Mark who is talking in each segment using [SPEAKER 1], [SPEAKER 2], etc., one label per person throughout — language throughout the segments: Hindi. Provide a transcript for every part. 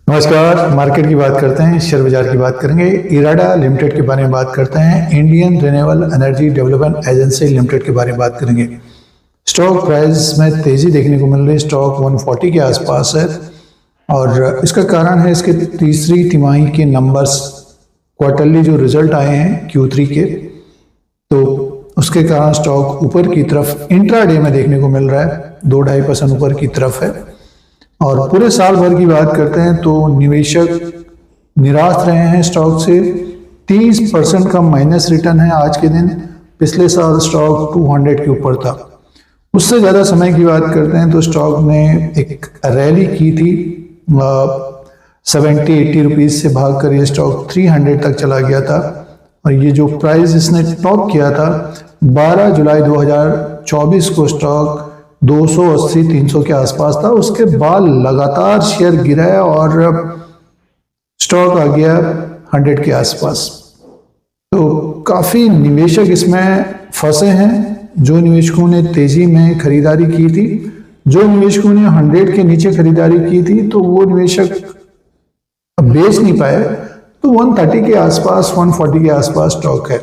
[SPEAKER 1] नमस्कार। मार्केट की बात करते हैं, शेयर बाजार की बात करेंगे। इराडा लिमिटेड के बारे में बात करते हैं। Indian renewable energy development agency limited के बारे में बात करेंगे। स्टॉक प्राइस में तेजी देखने को मिल रही है। स्टॉक 140 के आसपास है और इसका कारण है इसके तीसरी तिमाही के नंबर्स, क्वार्टरली जो रिजल्ट आए हैं Q3 के, तो उसके कारण स्टॉक ऊपर की तरफ इंट्राडे में देखने को मिल रहा है, 2-2.5% ऊपर की तरफ है। और पूरे साल भर की बात करते हैं तो निवेशक निराश रहे हैं स्टॉक से। 30% का माइनस रिटर्न है आज के दिन। पिछले साल स्टॉक 200 के ऊपर था। उससे ज़्यादा समय की बात करते हैं तो स्टॉक ने एक रैली की थी, 70-80 रुपीज़ से भागकर ये स्टॉक 300 तक चला गया था। और ये जो प्राइस इसने टॉप किया था 12 जुलाई 2024 को स्टॉक 280-300 के आसपास था। उसके बाद लगातार शेयर गिरा और स्टॉक आ गया 100 के आसपास। तो काफ़ी निवेशक इसमें फंसे हैं। जो निवेशकों ने तेजी में खरीदारी की थी, जो निवेशकों ने 100 के नीचे खरीदारी की थी, तो वो निवेशक बेच नहीं पाए। तो 130 के आसपास, 140 के आसपास स्टॉक है।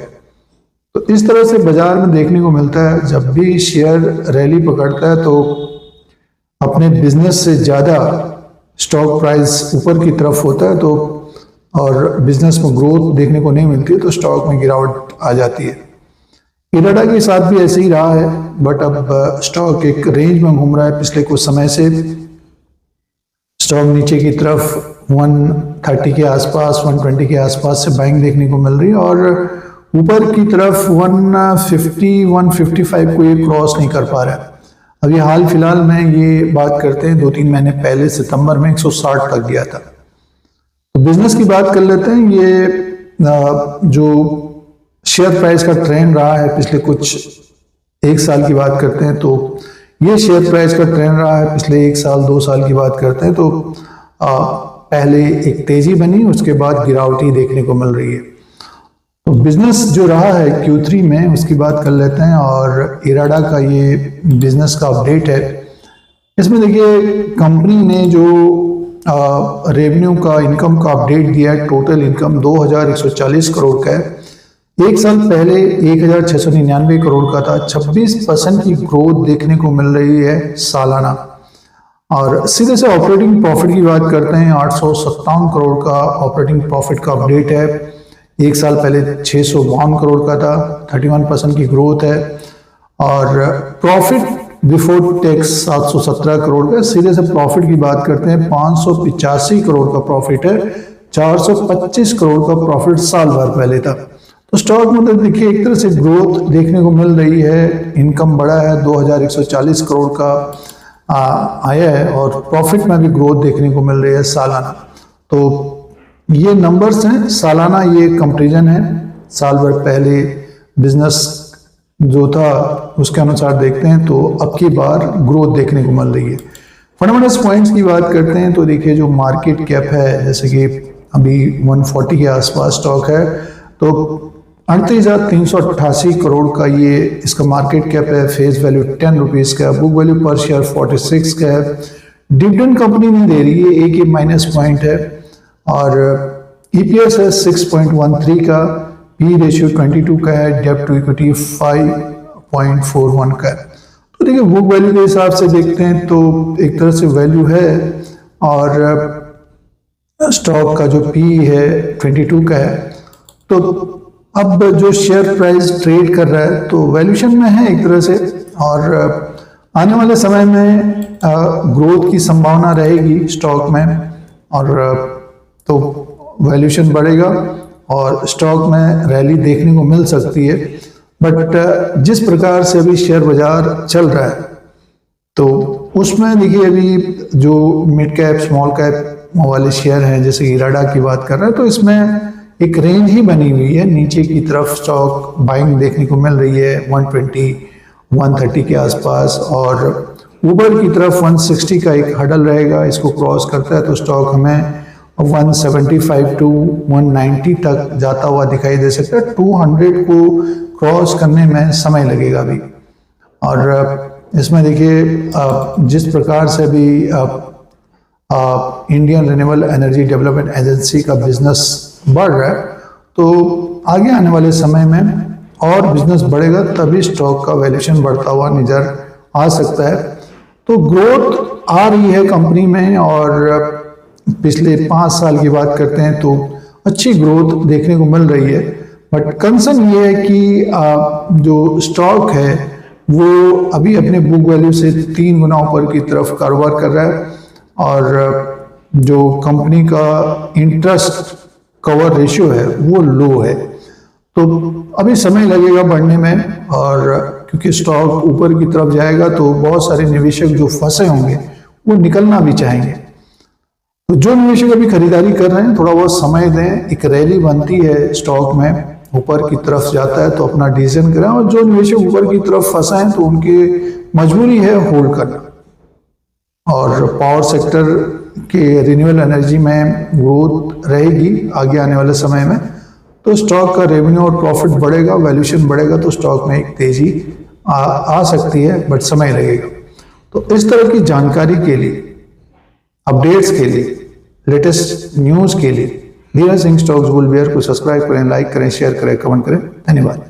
[SPEAKER 1] तो इस तरह से बाजार में देखने को मिलता है, जब भी शेयर रैली पकड़ता है तो अपने बिजनेस से ज़्यादा स्टॉक प्राइस ऊपर की तरफ होता है, तो और बिजनेस में ग्रोथ देखने को नहीं मिलती तो स्टॉक में गिरावट आ जाती है। इराडा के साथ भी ऐसे ही रहा है, बट अब स्टॉक एक रेंज में घूम रहा है। पिछले कुछ समय से स्टॉक नीचे की तरफ 130 के आसपास, 120 के आसपास से बाइंग देखने को मिल रही है और ऊपर की तरफ 150, 155 को ये क्रॉस नहीं कर पा रहा है। अभी हाल फिलहाल में ये बात करते हैं 2-3 महीने पहले सितंबर में 160 तक गया था। तो बिजनेस की बात कर लेते हैं। ये जो शेयर प्राइस का ट्रेंड रहा है पिछले कुछ 1 साल की बात करते हैं तो ये शेयर प्राइस का ट्रेंड रहा है पिछले 1 साल 2 साल की बात करते हैं तो पहले एक तेजी बनी, उसके बाद गिरावट ही देखने को मिल रही है। तो बिजनेस जो रहा है Q3 में उसकी बात कर लेते हैं और इराडा का ये बिजनेस का अपडेट है। इसमें देखिए कंपनी ने जो रेवेन्यू का, इनकम का अपडेट दिया है। टोटल इनकम 2140 करोड़ का है। 1 साल पहले 1699 करोड़ का था। 26% की ग्रोथ देखने को मिल रही है सालाना। और सीधे से ऑपरेटिंग प्रॉफिट की बात करते हैं, 857 करोड़ का ऑपरेटिंग प्रॉफिट का अपडेट है। 1 साल पहले 652 करोड़ का था, 31% की ग्रोथ है। और प्रॉफिट बिफोर टैक्स 717 करोड़ का। सीधे से प्रॉफिट की बात करते हैं, 585 करोड़ का प्रॉफिट है। 425 करोड़ का प्रॉफिट साल भर पहले था। तो स्टॉक मतलब देखिए एक तरह से ग्रोथ देखने को मिल रही है। इनकम बढ़ा है, 2140 करोड़ का आया है और प्रॉफिट में भी ग्रोथ देखने को मिल रही है सालाना। तो ये नंबर्स हैं सालाना, ये कंपैरिजन है। साल भर पहले बिजनेस जो था उसके अनुसार देखते हैं तो अब की बार ग्रोथ देखने को मिल रही है। फंडामेंटल्स पॉइंट्स की बात करते हैं तो देखिए जो मार्केट कैप है, जैसे कि अभी 140 के आसपास स्टॉक है, तो 38,388 करोड़ का ये इसका मार्केट कैप है। फेस वैल्यू 10 रुपीज़ का, बुक वैल्यू पर शेयर 46 का है। डिविडेंड कंपनी नहीं दे रही है, एक ये माइनस पॉइंट है। और EPS है 6.13 का, P रेशियो 22 का है, डेब्ट टू इक्विटी 5.41 का है। तो देखिए बुक वैल्यू के हिसाब से देखते हैं तो एक तरह से वैल्यू है और स्टॉक का जो P है 22 का है। तो अब जो शेयर प्राइस ट्रेड कर रहा है तो वैल्यूशन में है एक तरह से, और आने वाले समय में ग्रोथ की संभावना रहेगी स्टॉक में और तो वैल्यूशन बढ़ेगा और स्टॉक में रैली देखने को मिल सकती है। बट जिस प्रकार से अभी शेयर बाजार चल रहा है तो उसमें देखिए अभी जो मिड कैप, स्मॉल कैप वाले शेयर हैं, जैसे इराडा की बात कर रहे हैं, तो इसमें एक रेंज ही बनी हुई है। नीचे की तरफ स्टॉक बाइंग देखने को मिल रही है 120, 130 के आसपास, और ऊपर की तरफ 160 का एक हडल रहेगा। इसको क्रॉस करता है तो स्टॉक हमें 175 टू 190 तक जाता हुआ दिखाई दे सकता है। 200 को क्रॉस करने में समय लगेगा अभी। और इसमें देखिए जिस प्रकार से भी Indian renewable energy development agency का बिजनेस बढ़ रहा है, तो आगे आने वाले समय में और बिजनेस बढ़ेगा तभी स्टॉक का वैल्यूएशन बढ़ता हुआ नजर आ सकता है। तो ग्रोथ आ रही है कंपनी में, और पिछले 5 साल की बात करते हैं तो अच्छी ग्रोथ देखने को मिल रही है। बट कंसर्न ये है कि जो स्टॉक है वो अभी अपने बुक वैल्यू से 3 गुना ऊपर की तरफ कारोबार कर रहा है, और जो कंपनी का इंटरेस्ट कवर रेशियो है वो लो है। तो अभी समय लगेगा बढ़ने में, और क्योंकि स्टॉक ऊपर की तरफ जाएगा तो बहुत सारे निवेशक जो फंसे होंगे वो निकलना भी चाहेंगे। तो जो निवेशक अभी खरीदारी कर रहे हैं थोड़ा बहुत समय दें, एक रैली बनती है स्टॉक में, ऊपर की तरफ जाता है तो अपना डिसीजन करें, और जो निवेशक ऊपर की तरफ फंसे हैं तो उनकी मजबूरी है होल्ड करना। और पावर सेक्टर के रिन्यूएबल एनर्जी में ग्रोथ रहेगी आगे आने वाले समय में, तो स्टॉक का रेवेन्यू और प्रॉफिट बढ़ेगा, वैल्यूएशन बढ़ेगा, तो स्टॉक में एक तेजी आ सकती है, बट समय लगेगा। तो इस तरह की जानकारी के लिए, अपडेट्स के लिए, लेटेस्ट न्यूज़ के लिए Dheeraj Singh stocks bull beer को सब्सक्राइब करें, लाइक करें, शेयर करें, कमेंट करें। धन्यवाद।